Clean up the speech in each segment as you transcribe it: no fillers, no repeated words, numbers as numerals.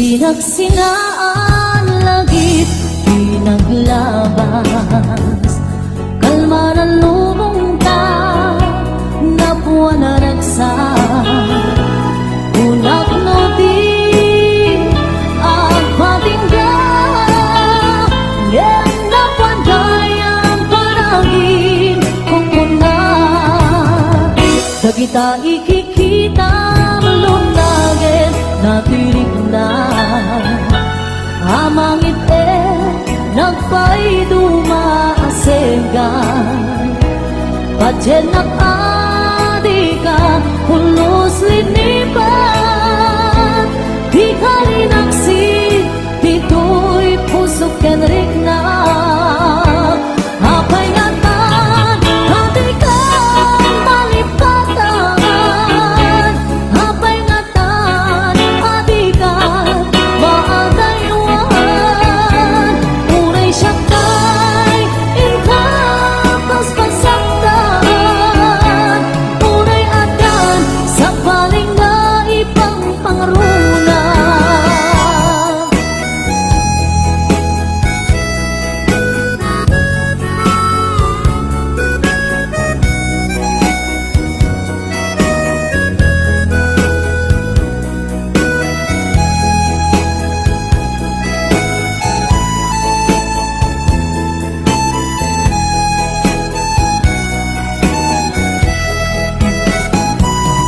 Pinagsinaan langit, pinaglabas, kalma ng lubong ta, napuan na nagsak. Unak no di ang patinggan, yang napaday ang panangin kukuna. Dagita ikikita lunagin natirig na amangit nagpay dumaasegan. Pajenak adika hulos linipan, di kalinaksin dito'y pusok kenrik na. Apay ngatan hatikan malipatan, apay ngatan hatikan maagayuan. Unay siyakay inkapas pasaktan, unay adan sa paling na ipang pangruna.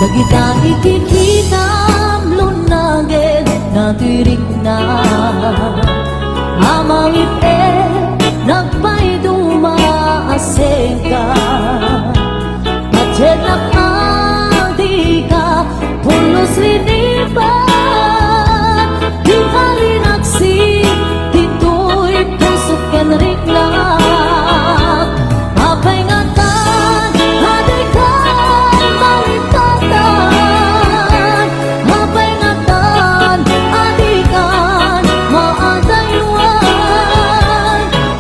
Dagita ikikita lunagin natirig na amangit nagpay dumaaseka. Pajenak adika pulos linipan, di kalinaksin dito'y pusok kenrik na. Apay ngatan hatikan malipatan, apay ngatan hatikan maagayuan.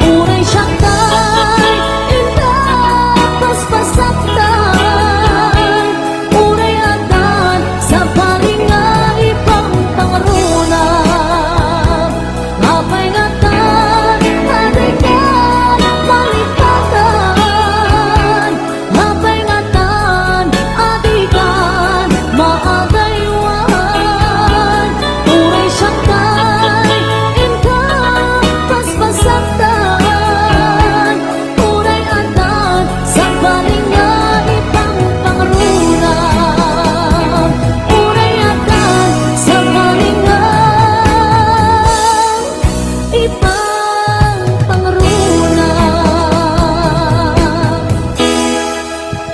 Unay siyakay indapas pasaktan, unay adan sa paling nga ipang pangruna. Apay ngatan hatikan malipatan, apay ngatan hatikan maagayuan. Unay siyakay indapas pasaktan, unay adan sa paling nga ipang pangruna. Unay adan sa paling nga ipang pangruna.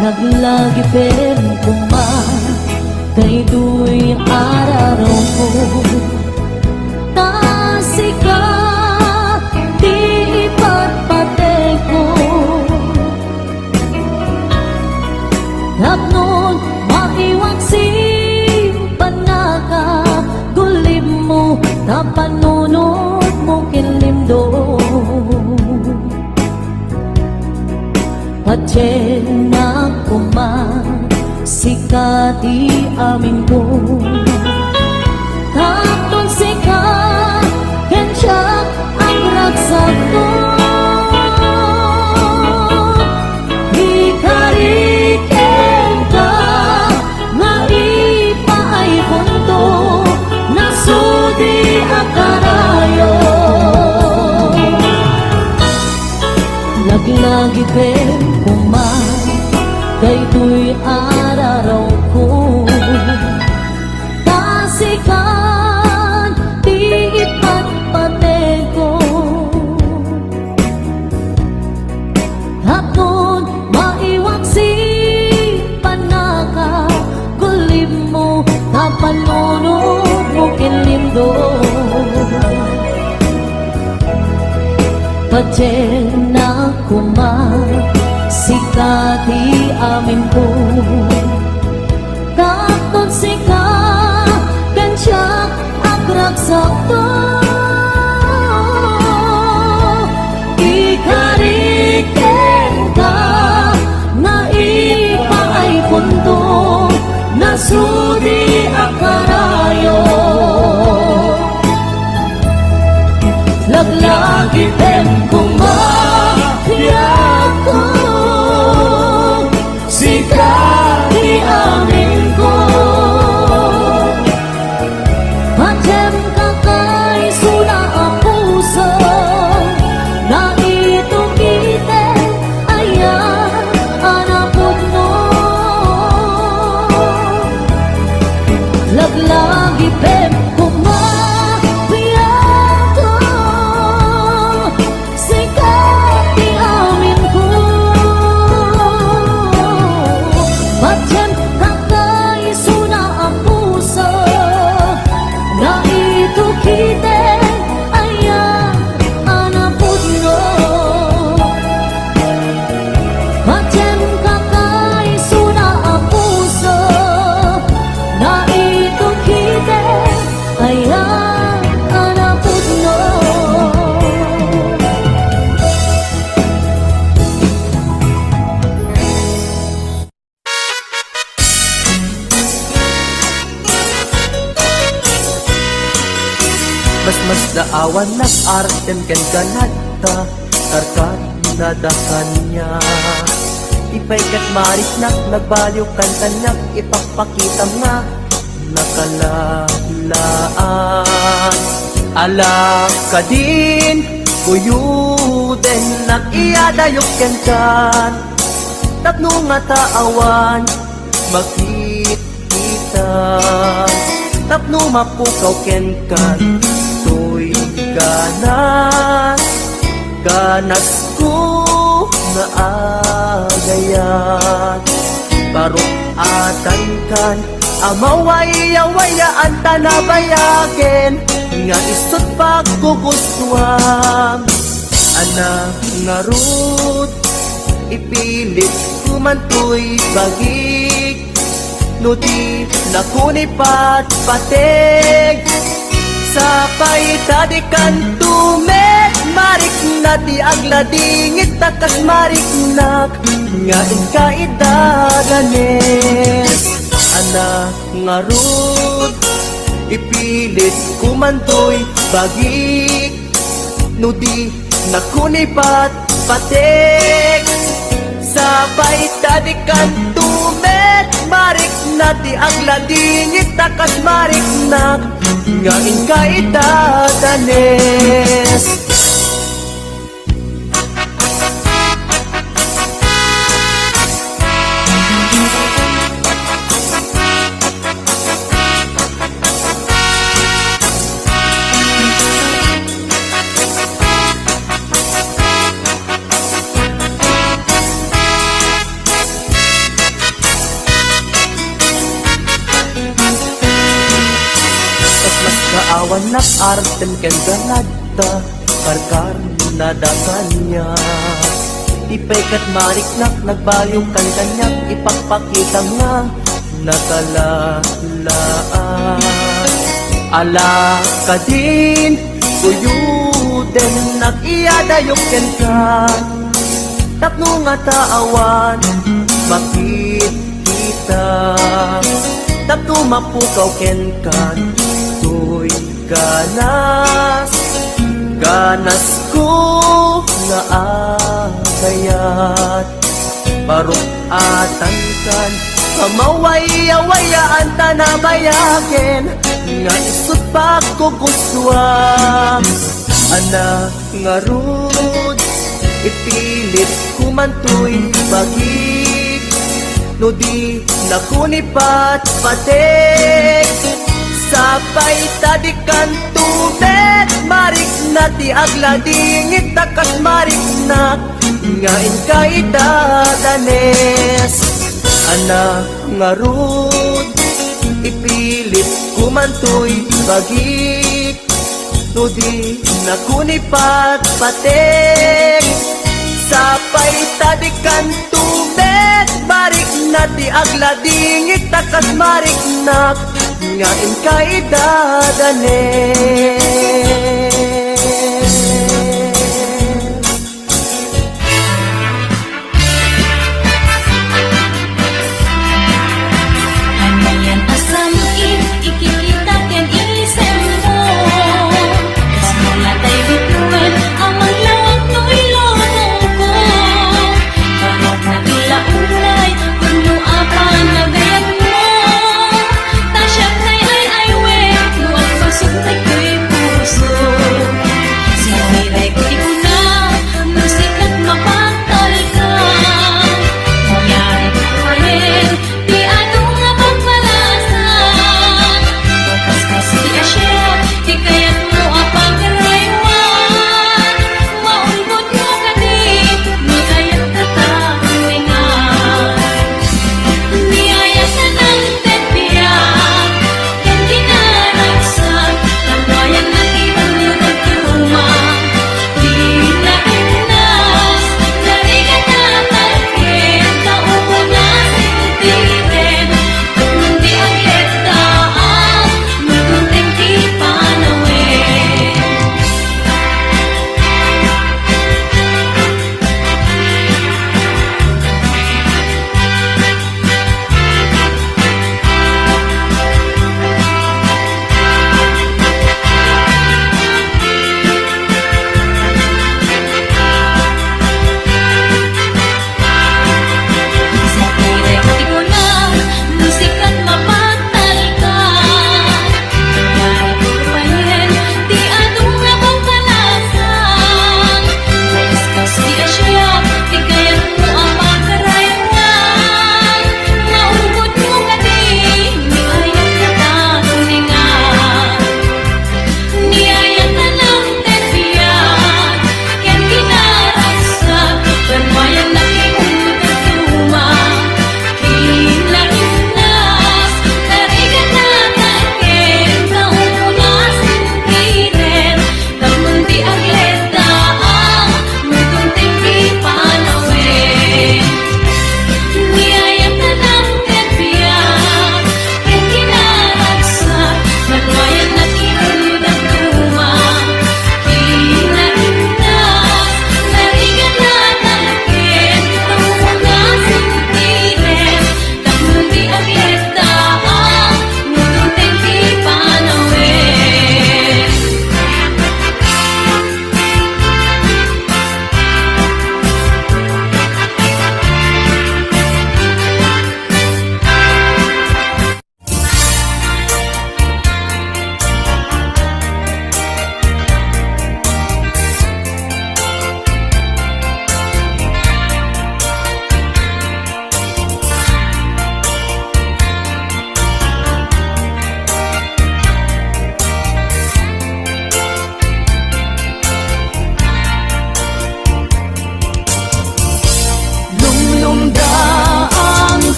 Naglagi pero kuman kay duy araraw ko, tasika di ipatpatay ko. Hapnon maiwag simpan na ka, gulim mo na panunod mo kinlimdo. Pajenak kuman sikati amin ko, tapon sika kensiyak ang ragsak ko. Ikariken ka nga ipaay punto, nasudi akarayo. Lagi-lagi pen kuman kay tuy araraw ko, tasikan di ipatpatay ko. Hapon maiwag simpan na ka, gulim mo na panunod mo kinlimdo. Pajenak kuman sikati amin ko, tapon sika kensiyak ang ragsak ko. Ikariken ka nga ipaay punto, nasudi akarayo. Daawan ng artem ken ganata Karkar na dakanya Ipay kat maris nak nagbaliw kan kanyak Ipapakita nga nakalalaan Ala ka din Kuyuden nag-iadayok ken kan Tapno nga taawan makikita Tapno mapukaw ken kan To'y ganas Ganas ko na agayan Barok atan kan Amaway-awayaan tanabayaken Nga isot pagkugustuhan Anak nga rud Ipilit kumantoy bagig No di nakunipat patig Sapay tadikan tumet Marik na di agladingit takas marik nak Nga ikaidaгаnes Anak nga rud Ipilit kumantoy bagig No di nakunipat patig Sabay tadikan tumet Marik na di agladingit takas marik nak Nga ikaidaгаnes Kaawan nak artem ken ganada Karkar na dakanya Ipay kat marik nak nagbaliw kan kanyak Ipapakita nga nakalalaan Ala ka din Kuyuden nag-iadayok ken kan Tapno nga taawan makikita Tapno mapukaw ken kan To'y ganas Ganas ko na agayat Barok atan kan Kamaway-awayaan tanabayaken Nga isot pagkugustuhan Anak nga rud Ipilit kumantoy bagig No di nakunipat patig Sapay tadikan tubet Marik na ti agladingit takas marik nak Nga ikaidaгаnes Anak nga rud Ipilit kumantoy bagik No di nakunipat patig Sapay tadikan tubet Marik na ti agladingit takas marik nak Nga ikaidaгаnes Ano yan asam ikikita ken isem mo Kasmula tay bituin amang lawag to'y lorong ko Barok na bilaulay kuno apan na gayag mo Tasyak nay ay we Luwag pasok na ko'y puso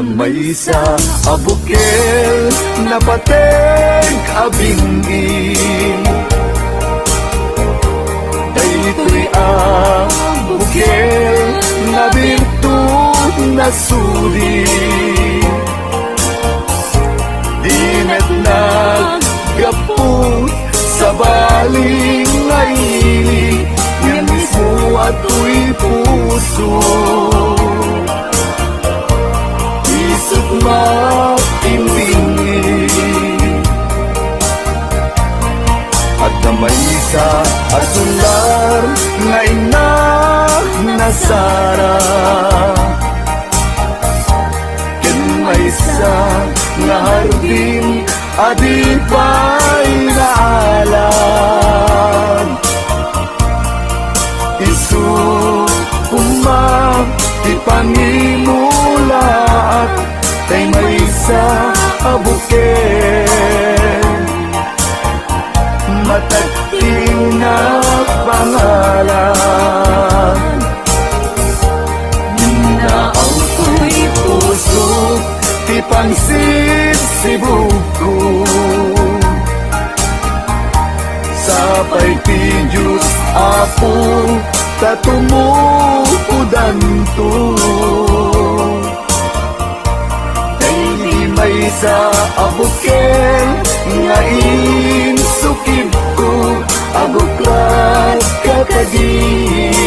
Gamay sa abukel na pateg abingin. Daytoy abukel na birtud na suri. Dimet naggapot sa baling ngaili, yan mismo ato'y puso. Isip matimbingi at damay sa asular nga inak na Sara. Ken may sa nga hardin adipay na alam. Isu umang ipanimulaat kay may sa abuken. Matagting na pangalan, Naaw ko'y puso, ti pansit si buko. Sapay ti Diyos Apo, tatumukudan to. Dahil may sa abuken, ngain sukib ko, abuklat kakadin.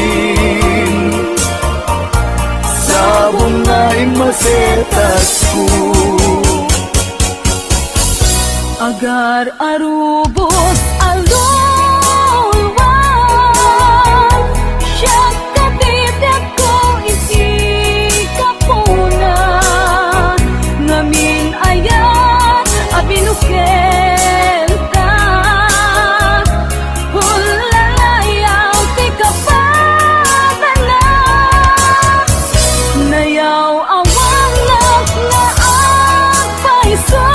Sabong nga'y masetas ko. Agar arubos alulwan, siya katitip ko isi kapuna. Ngamin ayat abinuken ka, hulalayaw ti kapatana. Nayaw awang na agpaiso,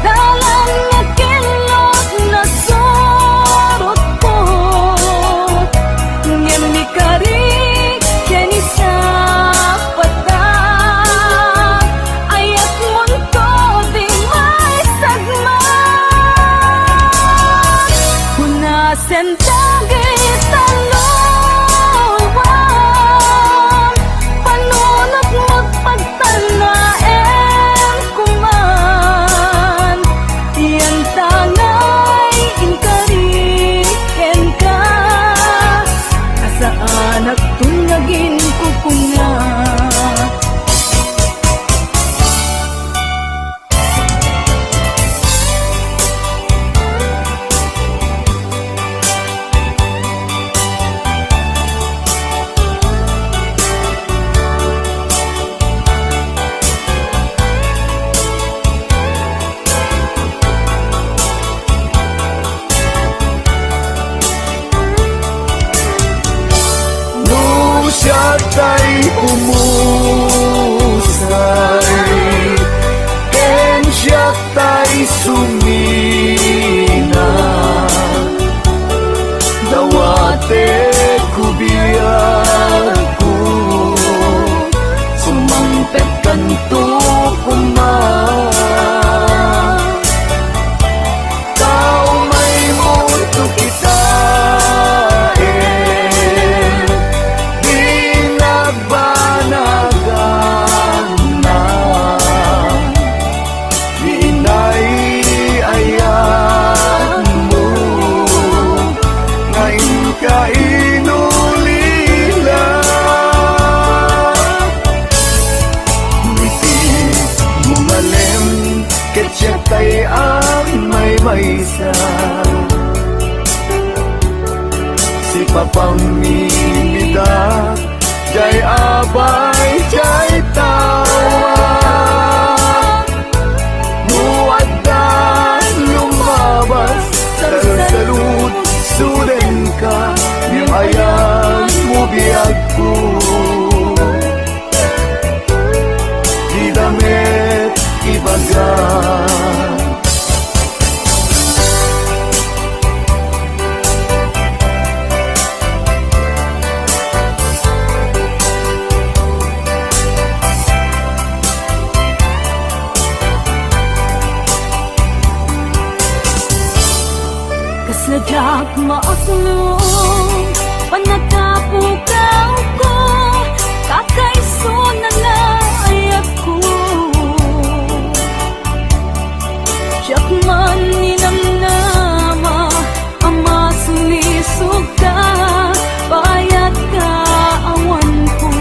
dalang nga kilot na sorot ko. Ngem ni kari ken isa pata, ayat munto di may sagma. Hunasen dagit talulwan, panunot magpagtanaen kuman. Iyan tangay inkariken ka, asaan agtungagin ko kuna. No siya ta'y umusay, ken siya ta'y sumina. Dawate kubiyag ko, sumangpet kanto kuman. Tao may mundo kita, di nagbanagan na. Di inay-ayan mo, ngayon ka inulila. Ngiti mumalem, ket siya tay ang may maysa. Si papamimida, jay abay, jay tawa. Muaddan lumabas, salud, suden ka, yung ayan mo biyag ko. Di damit ibagan. Sadyak maaklong panatapukaw ko kakaiso na naayat ko Siyak man ninamnama ama sulisog ka bayat ka awan ko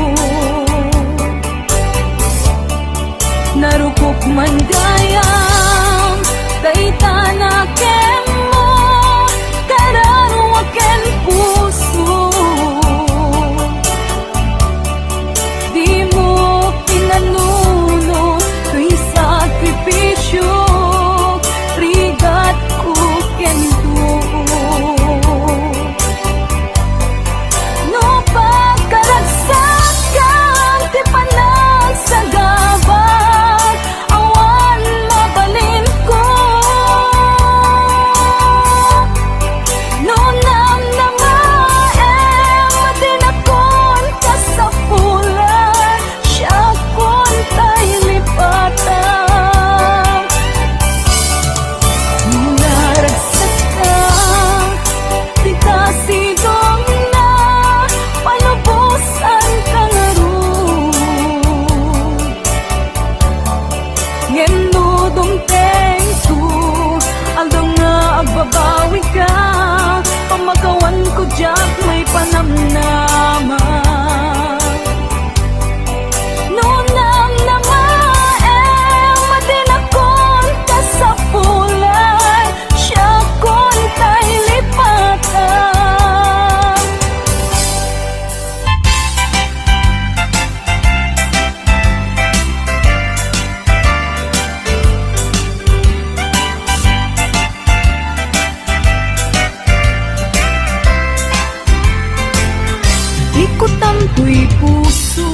narukok man gayam dayta na kemo kararuaken puso di mo pinanuno tuy sakripisyo rigat ko kento no pagkaragsakan ti panagsagabag awan mabalin ko no namnamaem matinakon ka sa pulan siya kon tay lipatan nung naragsak ka di kasidong na panubusan ka nga ron ngendo dumteng ko aldong nga agbabawi ka pamagawan ko diyak may panamnama no namnamaem matinakon ka sa pulan siya kon tay lipatan Ikot ang tuy puso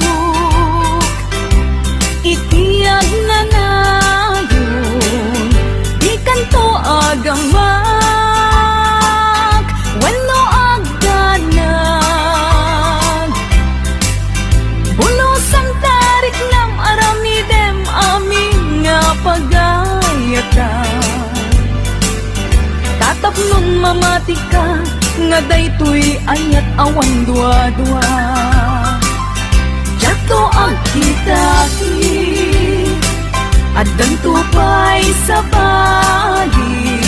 itiyag na nayon di kanto agamak wenno agdanag bulos ang tarik nam aramidem amin nga pagayatan tatapnon mamati ka nga daytoy ayat awan dua-dua Jato ang kitaki at danto pa'y sa bali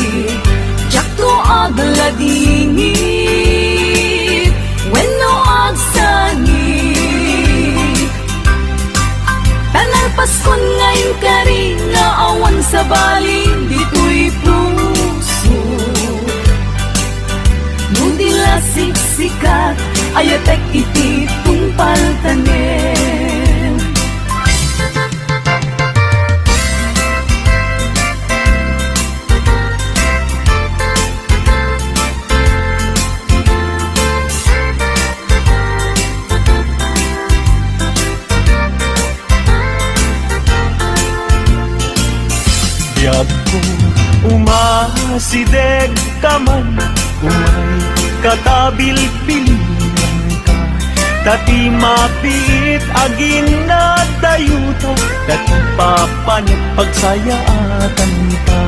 Jato ang ladingit wenno ang sangit Tanar Paskon ngayon kari nga awan sa bali dito'y puso Nudila siksikat ayatek iti tungpal tanem Biyag ko umasideg ka man umay katabil pilihan ka Tati mapit agin na dayuta Tati papanit pagsayaatan ka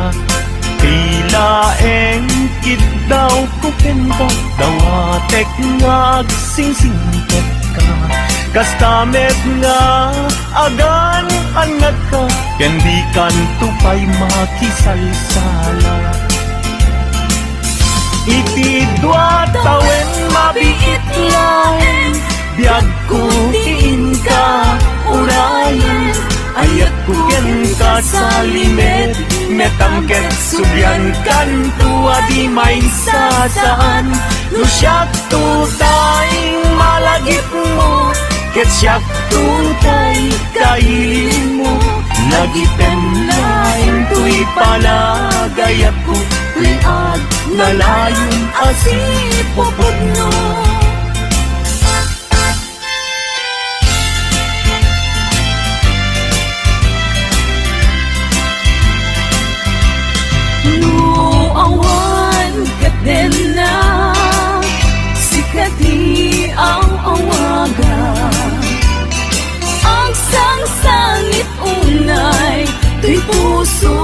Tila engkit daw kupenta Dawatek nga agsingsingkat ka Kastamet nga agan anak ka Kendi kan tupay makisalsala Iti dua tawen mabiit lain Biag kutiin ka urayan Ayat kuken ka sa limet Metangket subyan kan tua di may sasaan Lusyak tutay malagip mo Ket siyak tutay kailin mo Lagitem lain tuy palagayat ko Liag nalayon asipopod no awan kaden na sikati ang awagan ang sangsangit unay tuy puso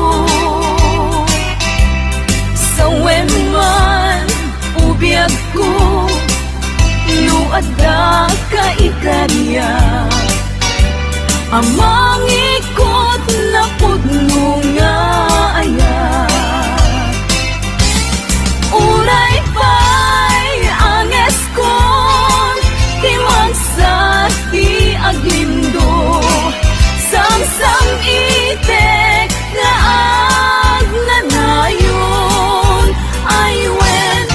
sa weman dagko luad da kaikarya amang ikot na pudno nga ayat uray pa'y ang eskon timang sa ti aglindo samsam itek nga agnanayon ay wen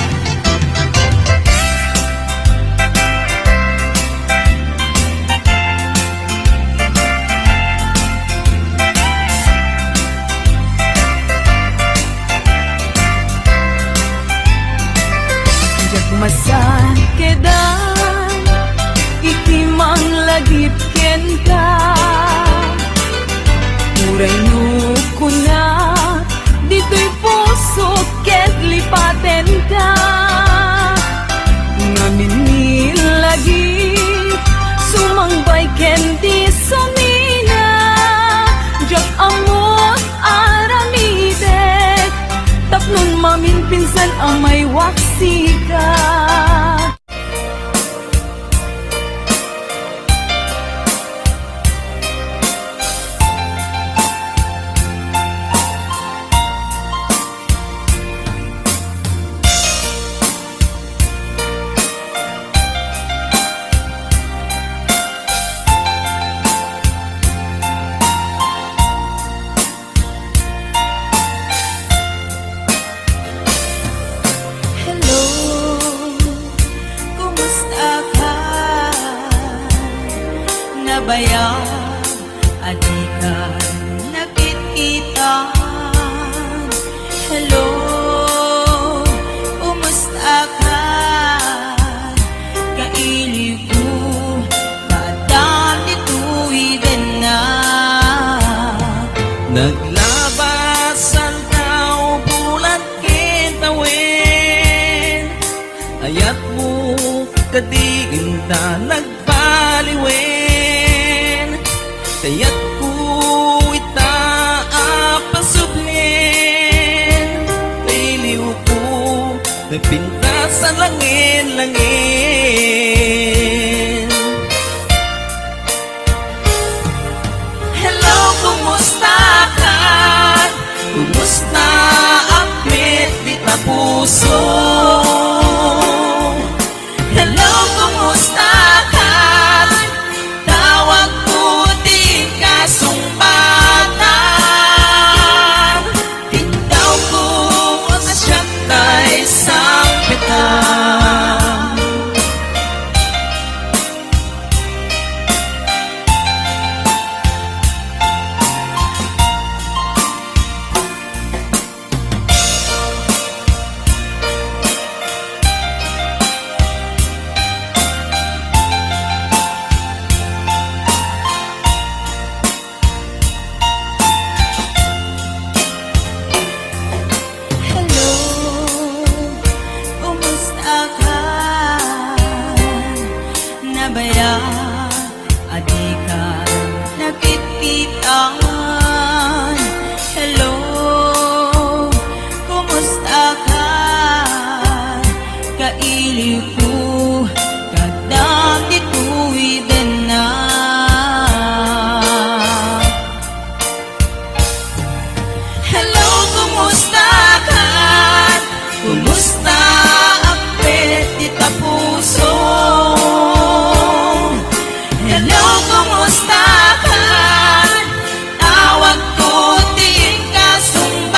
masan kedan ikimang lagip ken ka uray no kuna dito'y puso ket lipaten ka ngamin ni lagip sumangbay ken di sumina jak amot aramidek tapnon mamin pinsan amay waksi ka Hello, kumusta ka? Nabayag, adi ka nakikita. Hello, kumusta ka? Kaili ko, kadam dito'y din na. Naglabasan tao bulan kintawin ayat mo kadiin ta nagpaliwen kayat ko ita apasublin piliw ko nagpinta sa langin-langin. Hello, kumusta ka? Kumusta ang di ta puso? Hello, kumusta ka? Tawag ko di kasumbatan Ikaw ko asyak tay sampitan. Hello, kumusta ka? Nabaya, adi ka nakikita. Hello, kumusta ka? Kaili ko, kadam dito'y din na. Hello, kumusta ka? Kumusta ang petita puso? Hello, kumusta ka? Tawag ko din kasumbatan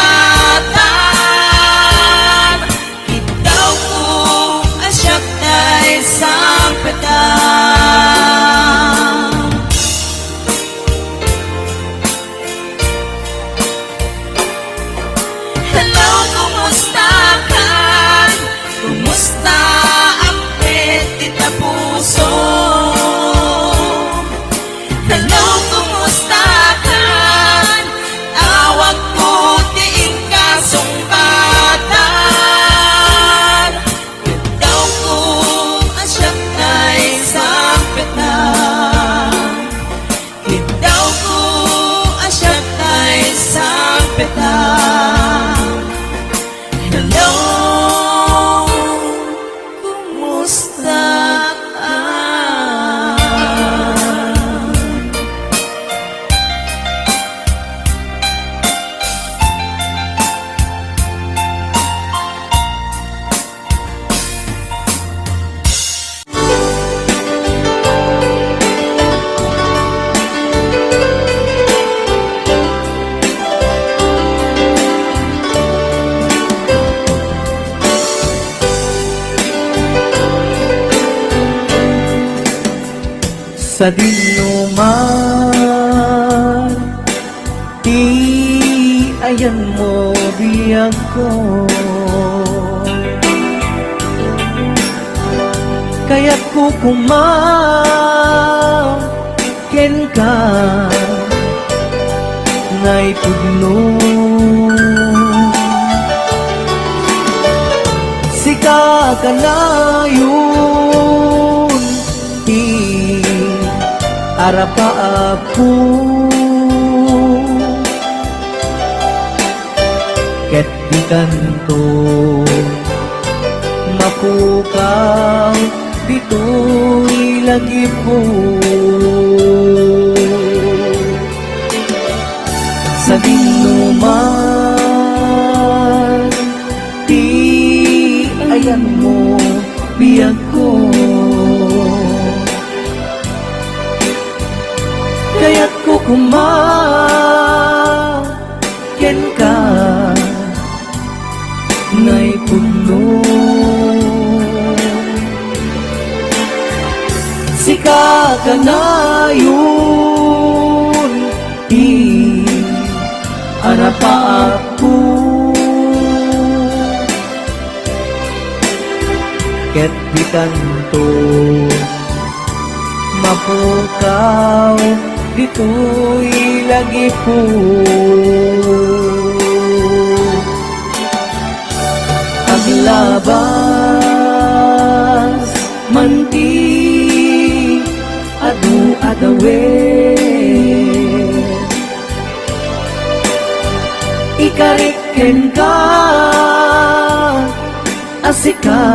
Ikaw ko asyak sa dinuman, di ayan mo biyag ko. Kaya't kukumaken ka ngay pudno. Sika ka na yun, di arapa ako. Ket di kanto mapukaw, dito'y lagi po. Sa dinuman, di ayan mo biyag ko. Kaya't kukumaken ka ngay puno. Sika ka na yun, di arapa ako. Ket di kanto mapukaw, dito'y lagi po. Aglabas manti adu adawe, ikariken ka asika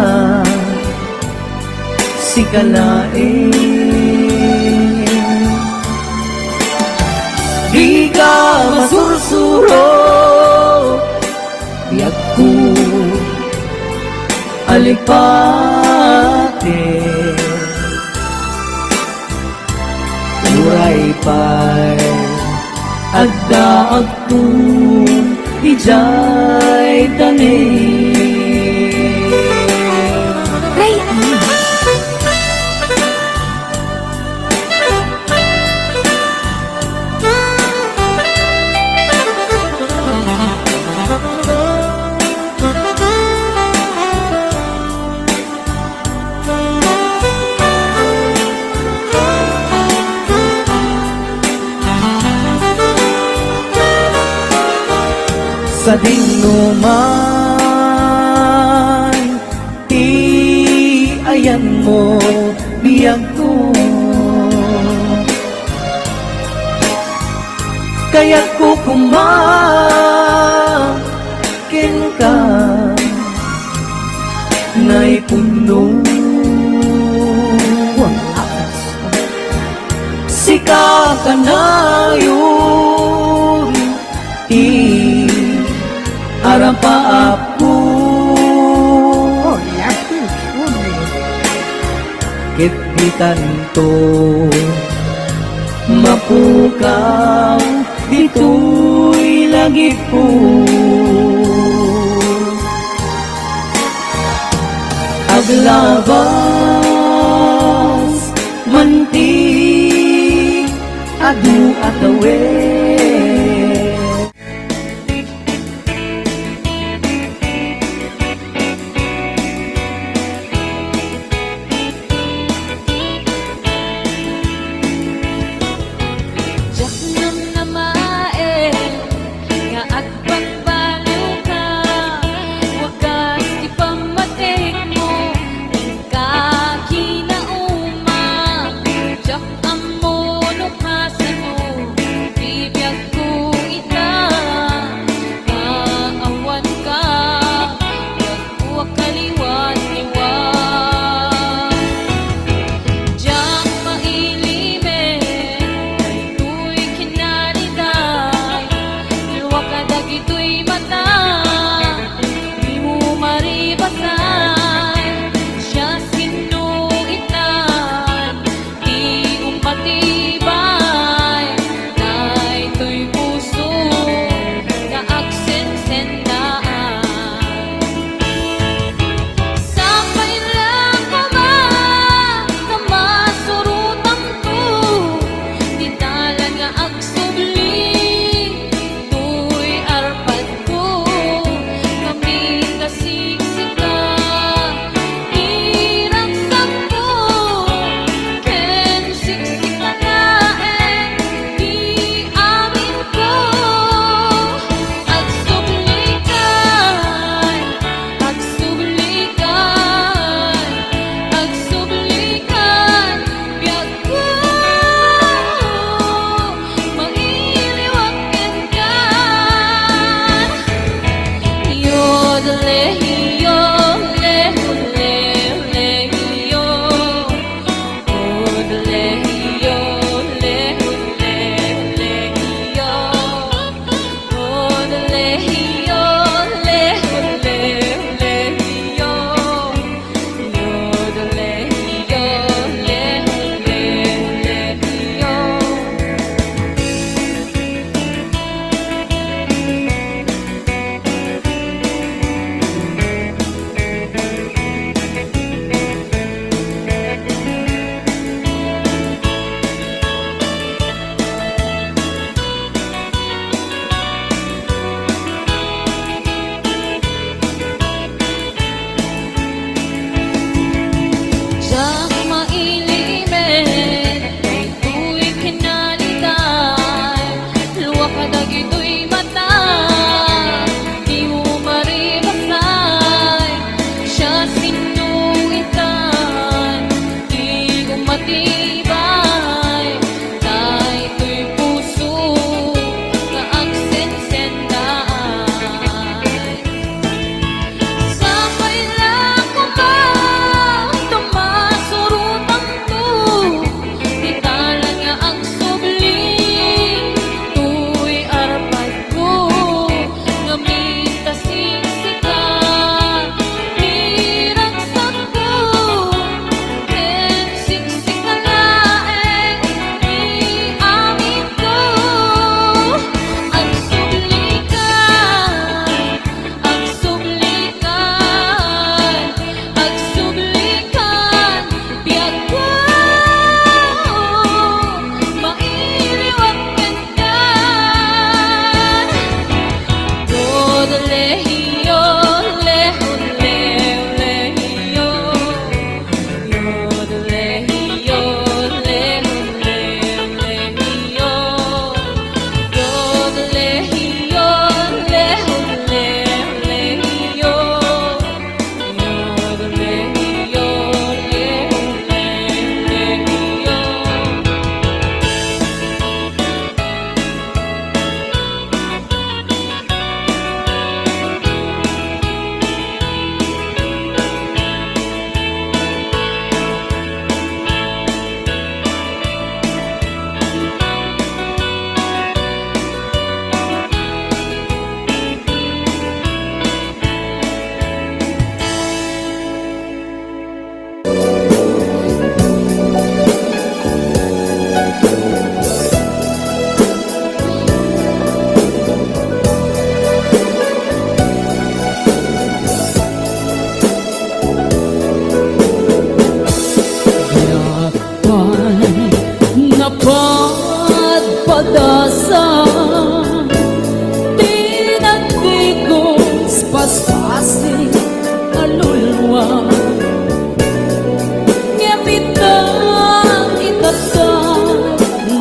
sikalae. Di ka masursuro biyag ko alipate. Uray pa'y agda-agtun ijay tanin. Sa dinuman, di ayan mo biyag ko. Kaya't kukumaken ka ngay puno. Sika ka na yun, arapa ako. Ket di kanto mapukaw, dito'y lagi po. Aglabas manti adu atawe. Di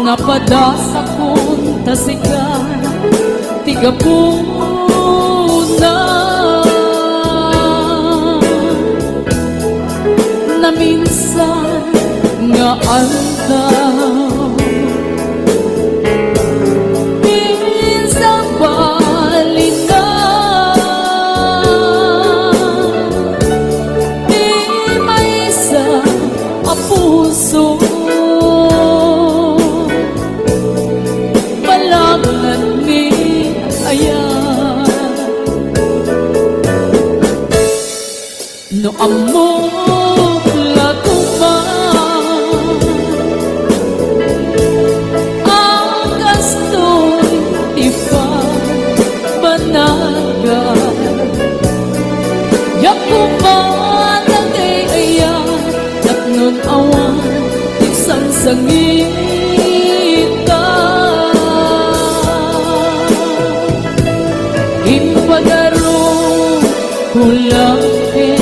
napadasa kong tasigan, tiga puna na minsan nga aldaw, minsan balikan, di may isa ang puso. Balagnan ni ayan, no amok laguman ang gasto'y ipabanagan. Yakuman ang ayan, naknon awan isang sangita, ipagaro kulangin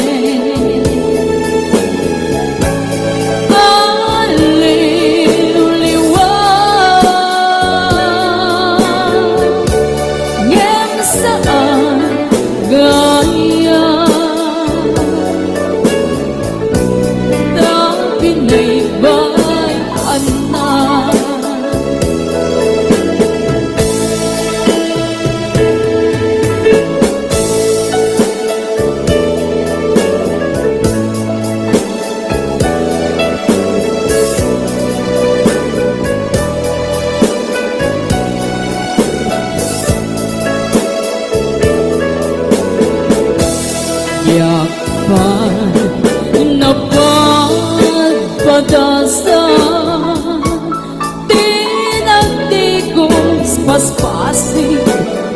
ngem saan gaya na pinaybay anak. Yakpan na pagpadasan, tinagtigos paspasi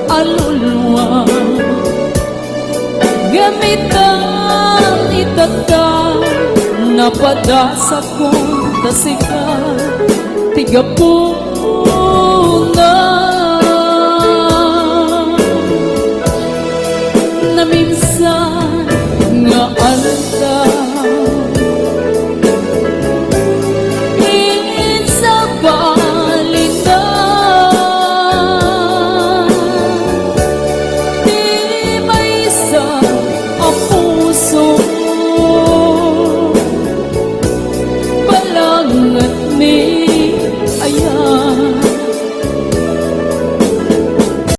aluluwa, gamitan itata napadasa kong tasikan, tiga puna na minsan nga alta,